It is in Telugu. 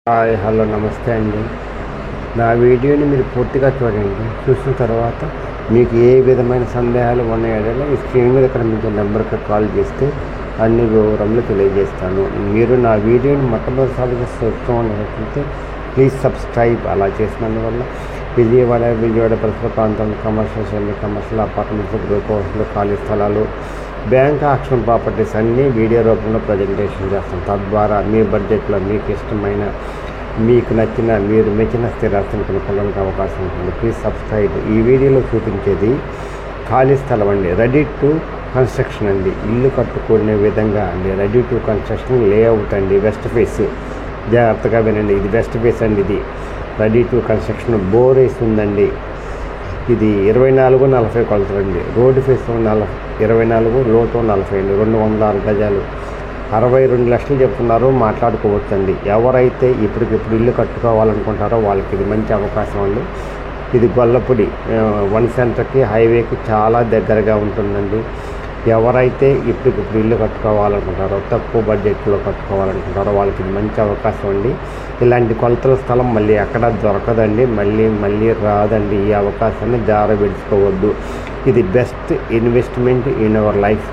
హాయ్ హలో నమస్తే అండి. నా వీడియోని మీరు పూర్తిగా చూడండి. చూసిన తర్వాత మీకు ఏ విధమైన సందేహాలు ఉన్నాయో ఈ స్క్రీన్ మీద కనిపించే నెంబర్కి కాల్ చేస్తే అన్ని వివరములు తెలియజేస్తాను. మీరు నా వీడియోని మొట్టమొదటిసారిగా చూస్తూ ఉన్నట్లయితే ప్లీజ్ సబ్స్క్రైబ్. అలా చేసినందువల్ల విజయవాడ పరిసర ప్రాంతంలో కమర్షియల్ అపార్ట్మెంట్స్, గ్రూప్ హౌస్లు, ఖాళీ స్థలాలు, బ్యాంక్ ఆక్షన్ ప్రాపర్టీస్ అన్నీ వీడియో రూపంలో ప్రజెంటేషన్ చేస్తాం. తద్వారా మీ బడ్జెట్లో మీకు ఇష్టమైన, మీకు నచ్చిన, మీరు మెచ్చిన స్థిరాస్తిని కొనుక్కోవడానికి అవకాశం ఉంటుంది. Please subscribe. ఈ వీడియోలో చూపించేది ఖాళీ స్థలం అండి, రెడీ టు కన్స్ట్రక్షన్ అండి, ఇల్లు కట్టుకునే విధంగా అండి, రెడీ టు కన్స్ట్రక్షన్ లేఅవుట్ అండి, వెస్ట్ ఫేస్. జాగ్రత్తగా వినండి, ఇది వెస్ట్ ఫేస్ అండి. ఇది రెడీ టు కన్స్ట్రక్షన్, బోర్ వేసి ఉందండి. ఇది 24-40 కొలతలండి. రోడ్డు ఫేస్ 24, లోతు 40 అండి. 206 గజాలు, 62 లక్షలు చెప్తున్నారు. మాట్లాడుకోవచ్చండి. ఎవరైతే ఇప్పటికిప్పుడు ఇల్లు కట్టుకోవాలనుకుంటారో వాళ్ళకి ఇది మంచి అవకాశం అండి. ఇది గొల్లపూడి వన్ సెంటర్కి, హైవేకి చాలా దగ్గరగా ఉంటుందండి. ఎవరైతే ఇప్పటికిప్పుడు ఇల్లు కట్టుకోవాలనుకుంటారో, తక్కువ బడ్జెట్లో కట్టుకోవాలనుకుంటారో వాళ్ళకి ఇది మంచి అవకాశం అండి. ఇలాంటి కొలతల స్థలం మళ్ళీ ఎక్కడ దొరకదండి, మళ్ళీ రాదండి. ఈ అవకాశాన్ని జార విడుచుకోవద్దు. ఇది best investment in our life.